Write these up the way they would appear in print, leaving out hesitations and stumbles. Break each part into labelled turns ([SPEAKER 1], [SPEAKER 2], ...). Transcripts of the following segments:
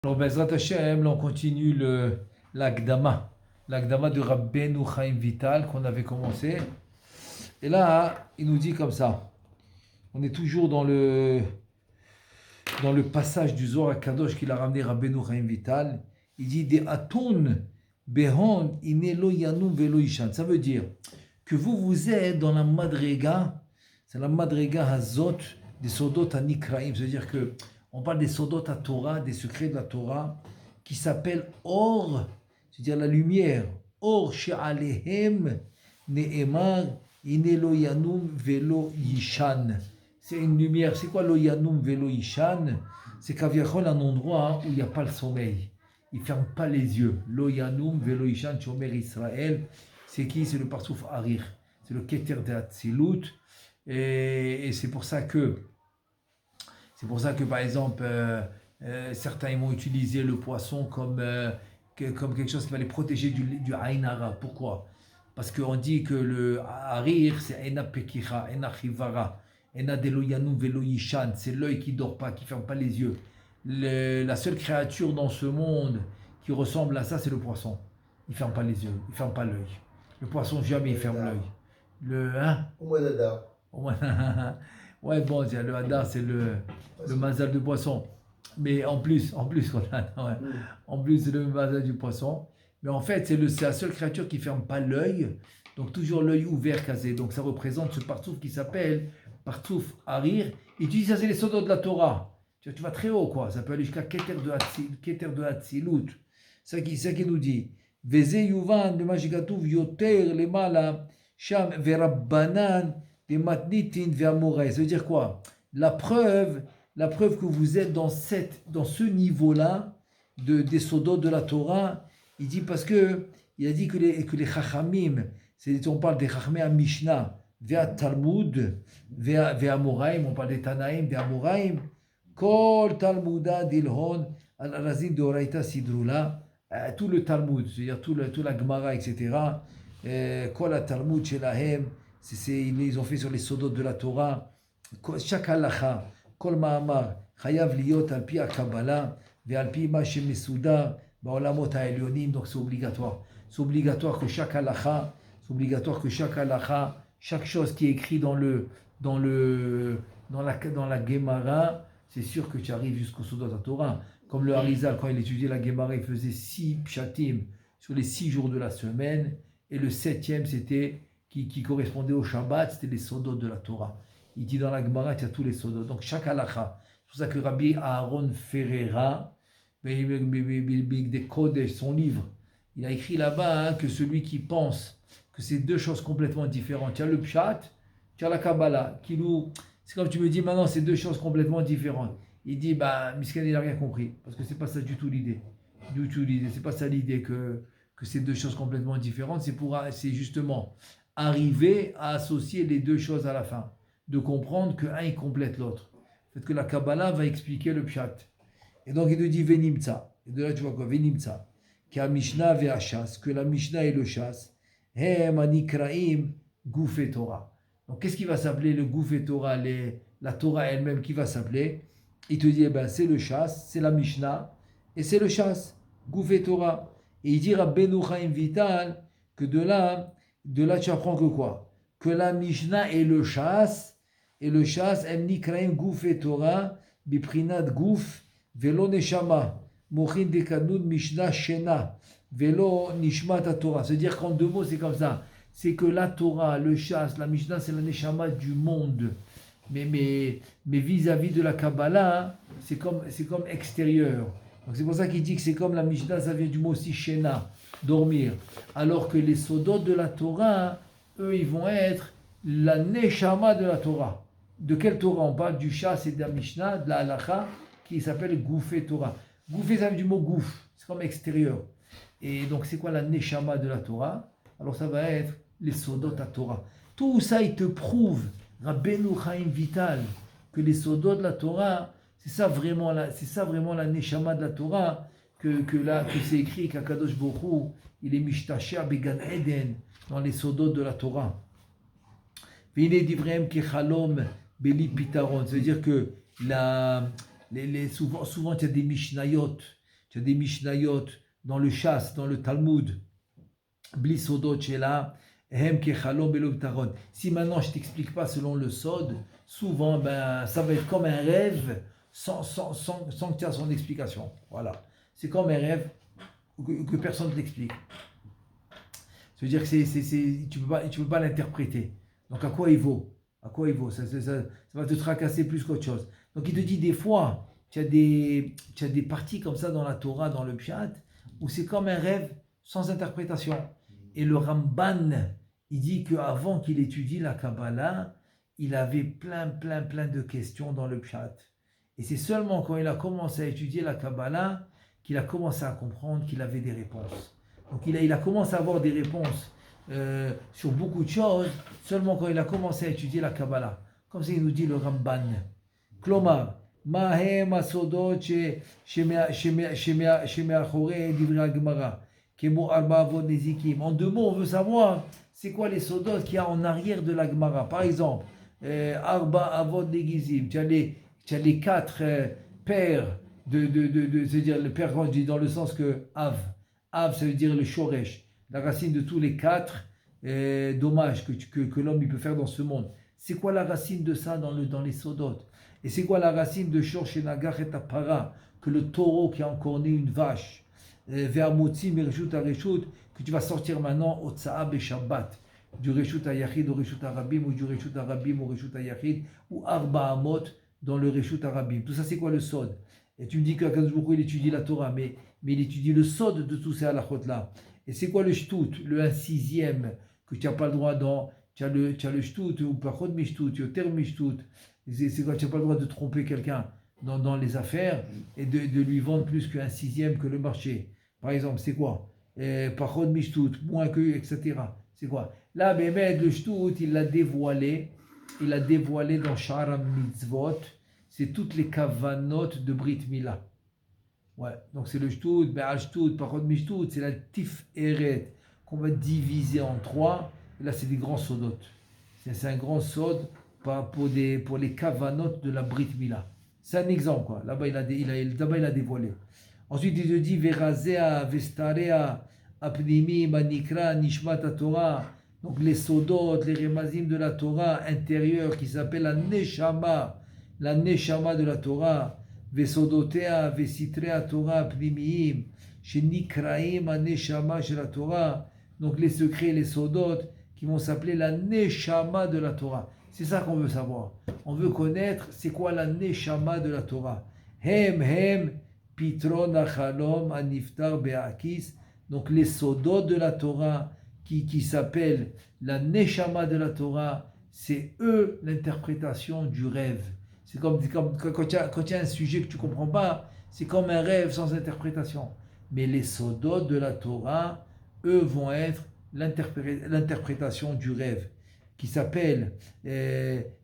[SPEAKER 1] Alors, Bezrat Hashem, là, on continue l'Agdama. L'Agdama de Rabbeinu Chaim Vital qu'on avait commencé. Et là, il nous dit comme ça. On est toujours dans le passage du Zohar Kadosh qu'il a ramené Rabbeinu Chaim Vital. Il dit des atun behon inelo yanum velo ishan. Ça veut dire que vous êtes dans la madrega, c'est la madrega hazot des sodot à nikraim. C'est-à-dire que on parle des sodot à Torah, des secrets de la Torah, qui s'appellent or, c'est-à-dire la lumière. Or she'alehem ne'emar inelo yanum velo yishan. C'est une lumière. C'est quoi lo yanum velo yishan? C'est qu'aviachol un endroit où il n'y a pas le sommeil. Il ne ferme pas les yeux. Lo yanum velo yishan shomer Israël. C'est qui? C'est le parsouf Harir. C'est le Keter de Hatzilut. Et c'est pour ça que par exemple, certains vont utiliser le poisson comme quelque chose qui va les protéger du Ain Hara. Pourquoi? Parce qu'on dit que le Harir, c'est Ena Pekicha, Ena Chivara, Ena Delo Yanum Velo Yishan. C'est l'œil qui ne dort pas, qui ne ferme pas les yeux. La seule créature dans ce monde qui ressemble à ça, c'est le poisson. Il ne ferme pas les yeux, il ne ferme pas l'œil. Le poisson, jamais il ferme l'œil.
[SPEAKER 2] Au mois d'Adar.
[SPEAKER 1] Ouais, bon, le hadar, c'est le mazal du poisson. Mais en plus, en plus, c'est le mazal du poisson. Mais en fait, c'est la seule créature qui ne ferme pas l'œil. Donc, toujours l'œil ouvert, casé. Donc, ça représente ce partouf qui s'appelle partouf harir. Il dit, ça, c'est les sodos de la Torah. Tu vas très haut, quoi. Ça peut aller jusqu'à Keter de Hatzilut. C'est ça qui nous dit. Veze yuvan, le magikatouf, yoter, le mala, sham, verabbanan, des matnitin ve'amorai. Ça veut dire quoi? La preuve que vous êtes dans ce niveau-là des sodot de la Torah, il dit parce que il a dit que les chachamim, on parle des chachamim à Mishnah, ve'a Talmud, ve'a Amoraim, on parle des Tanaïm, ve'a Amoraim, kol Talmuda dilhon al razin de Oraita sidrula, tout le Talmud, c'est-à-dire tout la Gemara, etc. Kol Talmud shelahem. Ils ont fait sur les sodot de la Torah. Chaque halacha, kol ma'amar, chayav liyot al pi ha-kabbalah, ve'al pi ma shemesudar, ba'olamot ha'elyonim. Donc c'est obligatoire. C'est obligatoire que chaque halacha, chaque chose qui est écrite dans la Gemara, c'est sûr que tu arrives jusqu'au sodot de la Torah. Comme le Harizal, quand il étudiait la Gemara, il faisait 6 pshatim sur les 6 jours de la semaine, et le 7e, c'était qui correspondait au Shabbat, c'était les sodot de la Torah. Il dit dans la Gemara, il y a tous les sodot. Donc chaque halacha. C'est pour ça que Rabbi Aaron Ferreira, des Kodesh, son livre, il a écrit là-bas que celui qui pense que c'est deux choses complètement différentes. Tu as le Pshat, tu as la Kabbalah. C'est comme tu me dis maintenant, c'est deux choses complètement différentes. Il dit, Miskan, il n'a rien compris. Parce que c'est pas ça du tout l'idée. C'est pas ça l'idée que c'est deux choses complètement différentes. C'est justement arriver à associer les deux choses à la fin, de comprendre qu'un il complète l'autre. Fait que la Kabbalah va expliquer le Pshat. Et donc il te dit Venimtsa. Et de là tu vois quoi? Venimtsa. Qui a Mishnah ve'achas, que la Mishnah et le Chas, hem anikraim Guf et Torah. Donc qu'est-ce qui va s'appeler le Guf et Torah, la Torah elle-même qui va s'appeler? Il te dit, c'est le Chas, c'est la Mishnah, et c'est le Chas, Guf et Torah. Et il dit Rabbeinu Chaim Vital, que de là tu apprends que quoi? Que la Mishnah est le Chas, et le Chas, em nikraim Guf et Torah, biprinat Guf, velo neshama, mochin dekanud Mishnah shena, velo nishmat Torah. C'est-à-dire qu'en deux mots, c'est comme ça. C'est que la Torah, le Chas, la Mishnah, c'est la neshama du monde. Mais vis-à-vis de la Kabbalah, c'est comme extérieur. Donc c'est pour ça qu'il dit que c'est comme la Mishnah, ça vient du mot aussi shena, dormir. Alors que les sodot de la Torah, eux, ils vont être la neshama de la Torah. De quelle Torah on parle? Du Chas et de la Mishnah, de la halacha, qui s'appelle Goufé Torah. Goufé, ça vient du mot gouf, c'est comme extérieur. Et donc c'est quoi la neshama de la Torah? Alors ça va être les sodot à Torah. Tout ça, il te prouve, Rabbeinu Chaim Vital, que les sodot de la Torah, c'est ça vraiment la neshama de la Torah, que c'est écrit qu'Akadosh Baruch Hu, il est mishtasher began Eden, dans les sodot de la Torah. V'ine divrem kechalom beli pitaron. C'est-à-dire que souvent il y a des mishnayot tu as des Mishnayot dans le Shas, dans le Talmud, Bli Sodot Shela, Hem Kechalom Belo Taron. Si maintenant je t'explique pas selon le Sod, souvent ben, ça va être comme un rêve sans que tu aies son explication. Voilà. C'est comme un rêve que personne ne t'explique. Ça veut dire que tu peux pas l'interpréter. Donc à quoi il vaut? À quoi il vaut? Ça va te tracasser plus qu'autre chose. Donc il te dit des fois, tu as des parties comme ça dans la Torah, dans le Pshat, où c'est comme un rêve sans interprétation. Et le Ramban, il dit qu'avant qu'il étudie la Kabbalah, il avait plein de questions dans le Pshat. Et c'est seulement quand il a commencé à étudier la Kabbalah qu'il a commencé à comprendre qu'il avait des réponses. Donc il a commencé à avoir des réponses sur beaucoup de choses seulement quand il a commencé à étudier la Kabbalah. Comme ça il nous dit le Ramban. Klomar, Mahem Asodot Shemeachore Divra Gemara, Kemo Arba Avod Nezikim. En deux mots, on veut savoir c'est quoi les Sodot qu'il y a en arrière de la Gemara. Par exemple, Arba Avod Negizim, tu as les quatre pères c'est-à-dire le père quand je dis dans le sens que Av, ça veut dire le Shoresh, la racine de tous les quatre dommages que l'homme il peut faire dans ce monde. C'est quoi la racine de ça dans les Sodot? Et c'est quoi la racine de Shor Shenagach et Apara, que le taureau qui a encorné une vache, Ve'amotzi Mereshut Areshut, que tu vas sortir maintenant au Tsaab et Shabbat, du Reshut Ayachid au Reshut Arabim, ou du Reshut Arabim au Reshut Ayachid, ou Arba Amot dans le Reshut Arabim. Tout ça c'est quoi le Sod? Et tu me dis qu'Akadosh Baruch Hu, il étudie la Torah, mais il étudie le Sod de tous ces halachot-là. Et c'est quoi le Shtut, le 1/6 que tu n'as pas le droit dans? Tu as le Shtut, ou Pachot Mishtut, Yoter Mishtut. C'est quoi? Tu n'as pas le droit de tromper quelqu'un dans les affaires et de lui vendre plus qu'un 1/6 que le marché. Par exemple, c'est quoi? Pachot Mishtut, moins que, etc. C'est quoi? Là, le Shtut, il l'a dévoilé dans Sha'ar Mitzvot. C'est toutes les kavanotes de Brit Mila. Ouais, donc c'est le Shtut, Be'al Shtut, Pachot Mishtut, c'est la Tiferet qu'on va diviser en 3. Et là, c'est des grands sodot. C'est un grand sod pour les kavanotes de la Brit Mila. C'est un exemple, quoi. Là-bas, il a dévoilé. Ensuite, il te dit Verazea, Vestarea, Apnimi, Manikra, Nishmat Torah. Donc les sodot, les remazim de la Torah intérieure qui s'appelle la Neshama de la Torah, Vesodotea, Vesitrea Torah, Pnimiim, Shenikraim, Neshama de la Torah, donc les secrets, les sodot, qui vont s'appeler la Neshama de la Torah. C'est ça qu'on veut savoir. On veut connaître c'est quoi la Neshama de la Torah. Hem, Pitron, Achalom, Aniftar, Be'akis, donc les sodot de la Torah, qui s'appellent la Neshama de la Torah, c'est eux l'interprétation du rêve. C'est comme quand il y a un sujet que tu ne comprends pas, c'est comme un rêve sans interprétation. Mais les sodot de la Torah, eux vont être l'interprétation du rêve, qui s'appelle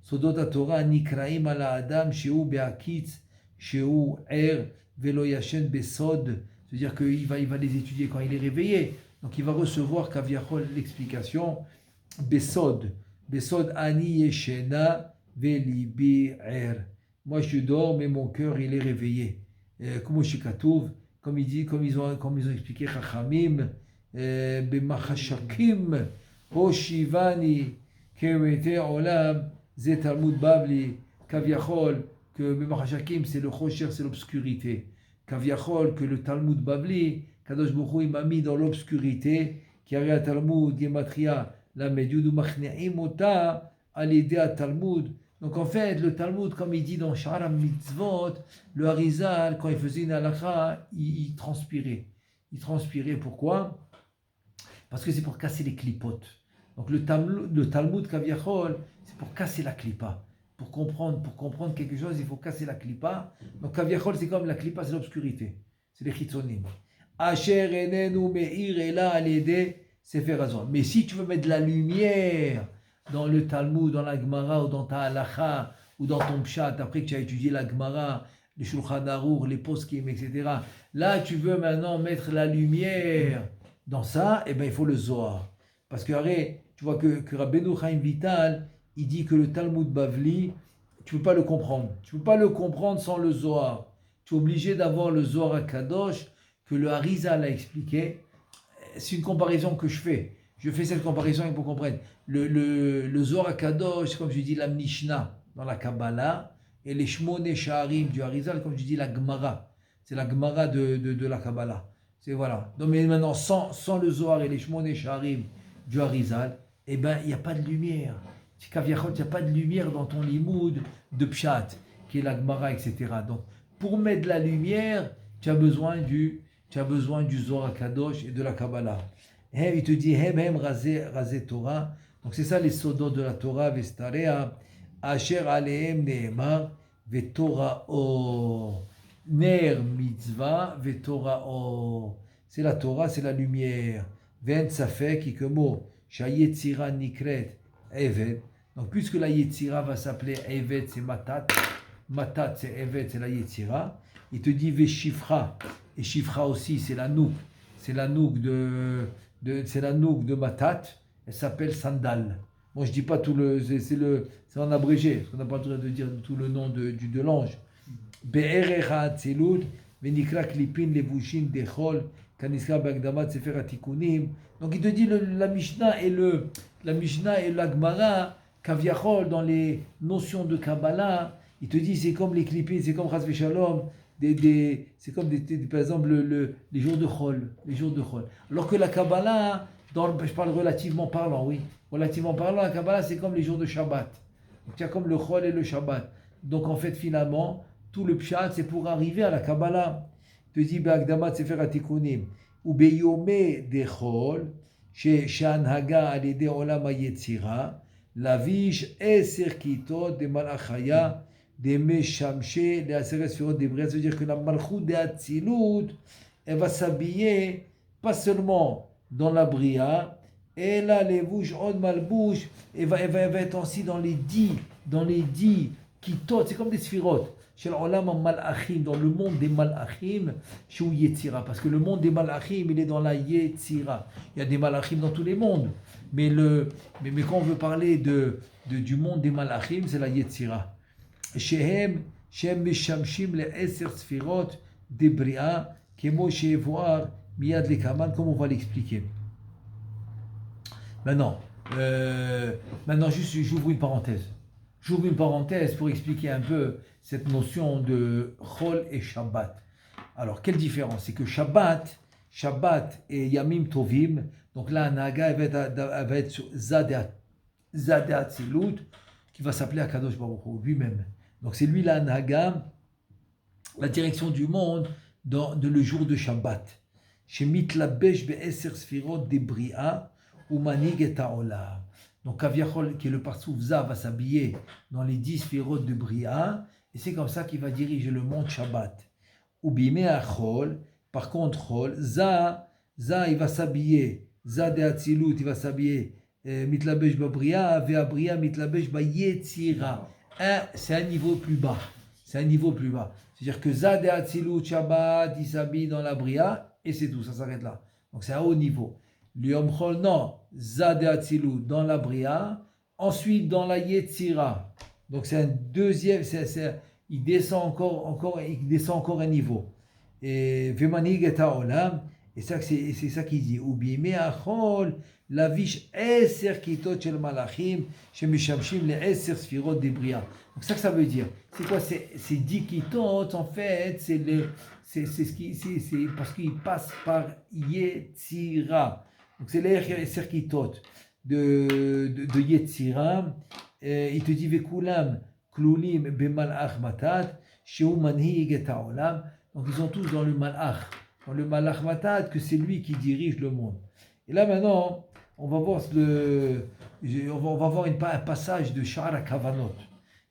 [SPEAKER 1] sodot la Torah nikraim ala adam sheu be'akitz sheu er velo yashen besod, c'est-à-dire qu'il va les étudier quand il est réveillé. Donc il va recevoir kaviachol l'explication besod ani yeshena velibi er. Moi je dors mais mon cœur il est réveillé. Comme ils ont expliqué Chachamim, b'machashakim hoshivani kemete olam zet Talmud Bavli kaviachol, que b'machashakim c'est le chosher, c'est l'obscurité. Kaviachol, que le Talmud Bavli, Kadosh Baruch Hu, il m'a mis dans l'obscurité, qui avait un Talmud, Gematria, la Mediud, Machne'im Ota, à l'aider à Talmud. Donc en fait, le Talmud, comme il dit dans Sha'ar Mitzvot, le Harizal, quand il faisait une halakha, il transpirait. Il transpirait, pourquoi? Parce que c'est pour casser les clipotes. Donc le Talmud Kaviachol, c'est pour casser la clipa. Pour comprendre quelque chose, il faut casser la clipa. Donc Kaviachol, c'est comme la clipa, c'est l'obscurité. C'est les chitzonim. Asher enenu meir ela alede sefer hazon. Mais si tu veux mettre de la lumière dans le Talmud, dans la Gemara, ou dans ta halacha, ou dans ton pshat, après que tu as étudié la Gemara, les Shulchan Aruch, les poskim, etc. Là, tu veux maintenant mettre la lumière dans ça, et bien il faut le Zohar. Parce que, tu vois que Rabbeinu Chaim Vital, il dit que le Talmud Bavli, tu ne peux pas le comprendre. Tu ne peux pas le comprendre sans le Zohar. Tu es obligé d'avoir le Zohar HaKadosh que le Harizal a expliqué. C'est une comparaison que je fais. Je fais cette comparaison pour qu'on comprenne. Le Zohar HaKadosh, comme je dis, la Mishnah dans la Kabbalah, et les Shmone Sha'arim du Harizal, comme je dis, la Gemara. C'est la Gemara de la Kabbalah. C'est voilà. Donc, mais maintenant, sans le Zohar et les Shmone Sha'arim du Harizal, eh ben, il n'y a pas de lumière. Il n'y a pas de lumière dans ton limoud de Pshat, qui est la Gemara, etc. Donc, pour mettre de la lumière, tu as besoin du Zohar HaKadosh et de la Kabbalah. Il te dit, hem razé Torah. Donc, c'est ça les sodos de la Torah, Vestarea, Asher alehem neemar, Vetorah o. Ner mitzvah, Vetorah o. C'est la Torah, c'est la lumière. Ven safek, ikemo, shayetzira nikret, Eved. Donc, puisque la Yetzira va s'appeler Eved, c'est Matat. Matat, c'est Eved, c'est la Yetzira. Il te dit Veshifra. Et Shifra aussi, c'est la nouk. C'est la nouk de Matat. Elle s'appelle Sandal. Bon, je ne dis pas tout le. C'est en abrégé, parce qu'on n'a pas le droit de dire tout le nom de l'ange. Be'erecha Atzelud, Venikra Klipin, Levushin, Dechol, Kaniska Bagdamat, Sefer Atikunim. Donc, il te dit la Mishnah et la Gemara, Kaviachol, dans les notions de Kabbalah, il te dit c'est comme les Klipin, c'est comme Chas Veshalom. C'est comme par exemple les jours de Chol, Alors que la Kabbalah, je parle relativement parlant, oui. Relativement parlant, la Kabbalah, c'est comme les jours de Shabbat. Donc, il y a comme le Chol et le Shabbat. Donc, en fait, finalement, tout le Pshat, c'est pour arriver à la Kabbalah. Il te dit, Be'agdamat Sefer Atikunim, ou Beyome de Chol, She'anhaga alide Olam HaYetzira, Lavish Eser Kitot de Malachaya, des Meshamché, des Aseret Sfirot des Brias, ça veut dire que la Malchut de Hatzilut, elle va s'habiller pas seulement dans la Bria, et là, les bouches, Od Malbouche, elle va être aussi dans les 10 Kitot, c'est comme des Sfirot. Chez l'Olam Malachim, dans le monde des Malachim, chez Yetzira, parce que le monde des Malachim, il est dans la Yetzira. Il y a des Malachim dans tous les mondes, mais quand on veut parler du monde des Malachim, c'est la Yetzira. שהם משמשים ל10 ספירות דבריאה, כמו שיבואר מיד לקמן, comme on va l'expliquer. Maintenant, juste j'ouvre une parenthèse. J'ouvre une parenthèse pour expliquer un peu cette notion de Chol et Shabbat. Alors, quelle différence? C'est que Shabbat et Yamim Tovim, donc là, Naga va être sur Zadeh Atzilut, qui va s'appeler Akadosh Baruch Hu lui-même. Donc c'est lui la Naga, la direction du monde de le jour de Shabbat. Chez Mitlabesh be'eser sfirot de Bria ou Manig et Haolam. Donc Kaviachol, qui est le parsouf Za, va s'habiller dans les 10 sfirot de Bria, et c'est comme ça qu'il va diriger le monde Shabbat. Ou Bimei Achol, par contre Chol, Za il va s'habiller, Za de Atzilut, il va s'habiller Mitlabesh ba'Bria, ve'Abria Mitlabesh ba'Yetzira. C'est un niveau plus bas. C'est-à-dire que Zad et Atzilut, Shabbat, il s'habille dans la Bria, et c'est tout, ça s'arrête là. Donc c'est à haut niveau. Le Yom Chol, non, Zad et Atzilut dans la Bria, ensuite dans la Yetzira. Donc c'est un deuxième, il descend encore un niveau. Et Vemanig et Haolam, et c'est ça qu'il dit. Ubi me'achol, la vish eser kitot shel malachim, shemishamshim le eser sfirot de Bria. Donc ça veut dire. C'est quoi? C'est 10 kitot, en fait, c'est parce qu'il passe par Yetzira. Donc c'est les eser kitot de Yetzira. Il te dit vekulam klulim bemalach matat, sheu manhig et haolam. Donc ils sont tous dans le malach. Dans le Malach Matat, que c'est lui qui dirige le monde. Et là maintenant, on va voir un passage de Sha'ar HaKavanot.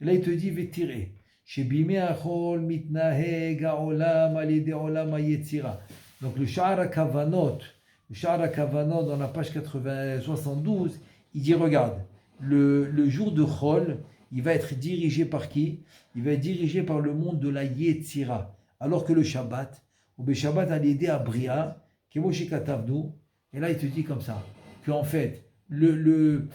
[SPEAKER 1] Et là il te dit, Vetiré, Shebimei Achol mitnaheg ha'olam al yedei olam ha'yetzira. Donc le Sha'ar HaKavanot dans la page 72, il dit, regarde, le jour de Chol, il va être dirigé par qui? Il va être dirigé par le monde de la Yetzira. Alors que le Shabbat, ou Beshabbat a l'idée à Bria, qui est Katavnu, et là il te dit comme ça, qu'en fait, le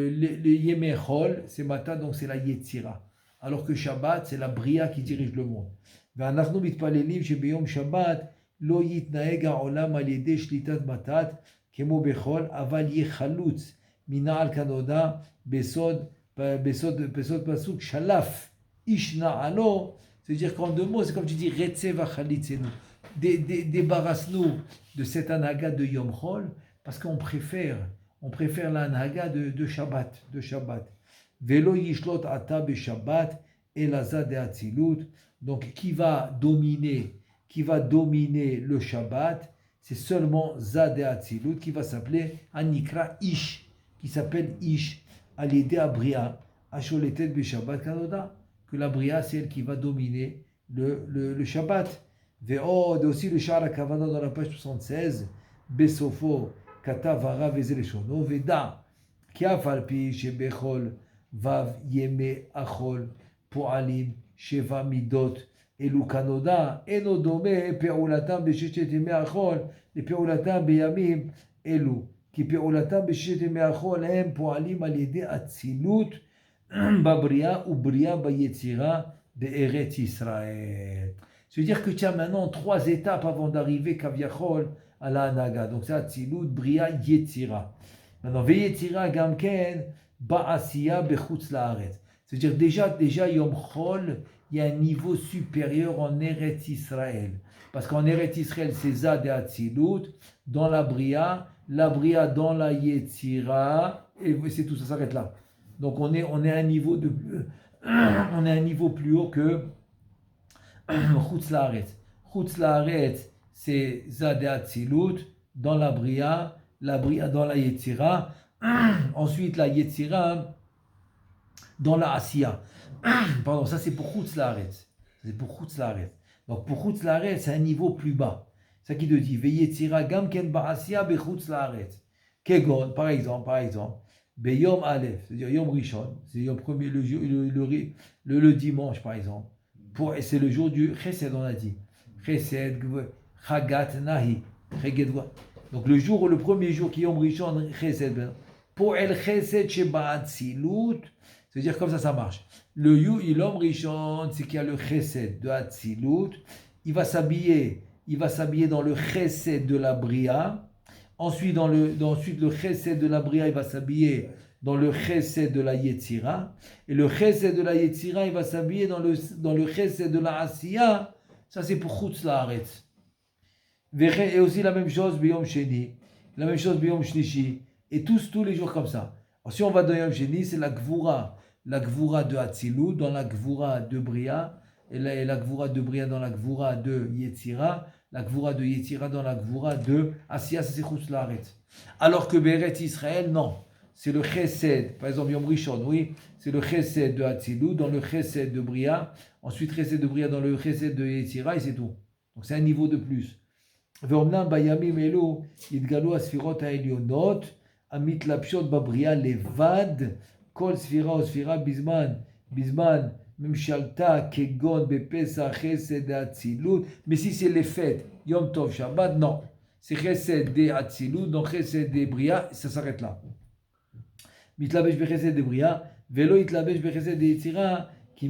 [SPEAKER 1] Yemei Chol, c'est Mata, donc c'est la Yetzira. Alors que Shabbat, c'est la Bria qui dirige le monde. Ve'anachnu mitpalelim shebeyom Shabbat, lo yitnaeg ha'olam al yedei shlitat matat, kemo bechol, aval yechalutz, mina'al kanoda, besod pasuk, shalaf, ishna'alo. C'est-à-dire qu'en deux mots, c'est comme tu dis, retsev achalitzenu. Débarrasse-nous de cette anaga de Yom Chol, parce qu'on préfère la anaga de Shabbat, Velo yishlot ata be Shabbat, elaza de atzilut. Donc, qui va dominer le Shabbat, c'est seulement Zad et Atzilut qui va s'appeler Anikra Ish, qui s'appelle Ish, Alidé Abria, Asholetet be Shabbat Kanoda, que la Bria, c'est elle qui va dominer le Shabbat. Ve'od, aussi le Shara Kavana dans la page 76, Besofo, Katavara Vezeleshono, Veda, Kiafalpi, Shebechol, Vav Yeme Achol, Poalim, Sheva Midot, Elu Kanoda, Enodome, Peulatam, Beshechet Meachol, et Peulatam Beyamim, Elu, qui Peulatam Beshechet Meachol, Hem Poalim Alide Atzilut, Babria ou Bria Bayetzira de Eret Israël. C'est-à-dire que tu as maintenant 3 étapes avant d'arriver Kaviachol à la Hanaga. Donc c'est Atzilut, Bria, Yetzira. Maintenant, Veyetzira Gamken, Ba'asiya Bechutz La'aretz. C'est-à-dire déjà Yom Chol, il y a un niveau supérieur en Eretz Israël. Parce qu'en Eretz Israël, c'est Zad et Atzilut, dans la Bria dans la Yetzira, et c'est tout, ça s'arrête là. Donc on est à un niveau plus haut que Chutz La'aretz. Chutz La'aretz, c'est Zad et Atzilut, dans la Bria dans la Yetzira. Ensuite, la Yetzira dans la Asiya. Pardon, ça c'est pour Chutz La'aretz. Donc pour Chutz La'aretz, c'est un niveau plus bas. C'est ça qui te dit Veyetzira gamken ba'asiya bechutz La'aretz. Kegon, par exemple, Beyom Aleph, c'est-à-dire Yom Rishon, c'est Yom premier, le dimanche par exemple. C'est le jour du Chesed, on a dit. Chesed, Chagat, Nahi. Donc le premier jour qui est Yom Rishon, Chesed. Pour El Chesed Sheba Atzilut, c'est-à-dire comme ça marche. L'homme Rishon, c'est qu'il y a le Chesed de Atzilut, il va s'habiller dans le Chesed de la Bria. Ensuite le Chesed de la Bria, il va s'habiller dans le Chesed de la Yetzira. Et le Chesed de la Yetzira, il va s'habiller dans le Chesed de la Asiya. Ça, c'est pour Chutz La'aretz. Et aussi la même chose B'Yom Sheni, la même chose B'Yom Shlishi. Et tous les jours comme ça. Alors, si on va dans Yom Sheni, c'est la Gvura de Atzilut, dans la Gvura de Bria, et la Gvura de Bria dans la Gvura de Yetzira, la Gvura de Yetzira dans la Gvura de Asiya, c'est Chutz La'aretz. Alors que Beret Israël, non. C'est le Chesed, par exemple Yom Rishon, oui, c'est le Chesed de Atzilut dans le Chesed de Bria, ensuite Chesed de Bria dans le Chesed de Yetzira, et c'est tout. Donc c'est un niveau de plus. Ve'omnam bayamim elu yitgalu asfirot ha'elyonot המיתלבשות בבריאה לבד, כל ספירה או ספירה בזמן ממשלתה כגון בפסח חסד האצילות, mais si c'est les fêtes, Yom Tov, Shabbat, non. C'est חסד דאצילות, donc חסד דבריאה, ça s'arrête là. מתלבש בחסד דבריאה, ולא יתלבש בחסד דיצירה, כי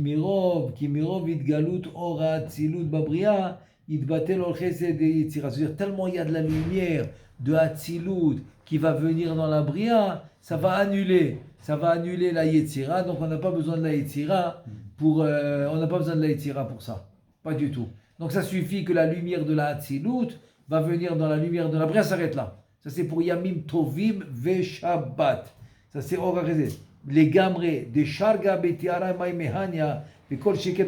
[SPEAKER 1] מרוב התגלות אור האצילות בבריאה, יתבטל אור חסד דיצירה. C'est-à-dire tellement il y a de la lumière de Atzilut qui va venir dans la Bria, ça va annuler la Yetzira, donc on n'a pas besoin de la Yetzira pour ça, pas du tout. Donc ça suffit que la lumière de la Atzilut va venir dans la lumière de la Bria, s'arrête là. Ça c'est pour Yamim Tovim ve Shabbat. Ça c'est organisé. Les gamrés des Sharga Betiara Mai Mehania, les Kol Sheket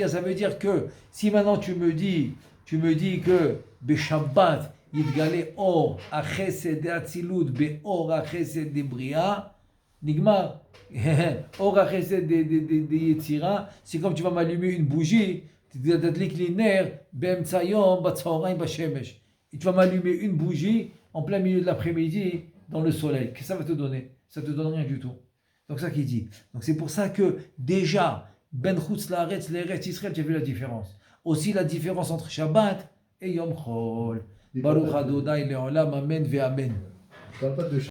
[SPEAKER 1] ça veut dire que si maintenant tu me dis que be Shabbat יתגלה אור החסד דאצילות באור החסד דבריאה, נגמר. אור החסד דיצירה, c'est comme tu vas m'allumer une bougie, תדליק לי נר באמצע היום בצהריים בשמש. Et tu vas m'allumer une bougie en plein milieu de l'après-midi dans le soleil. Qu'est-ce que ça va te donner? Ça te donne rien du tout. Donc ça qui dit. Donc c'est pour ça que déjà, Ben Chutz La'aretz, l'Eretz Israël, tu as vu la différence. Aussi la différence entre Shabbat et Yom Chol. Baruch Adonai Le'olam, Amen ve'Amen.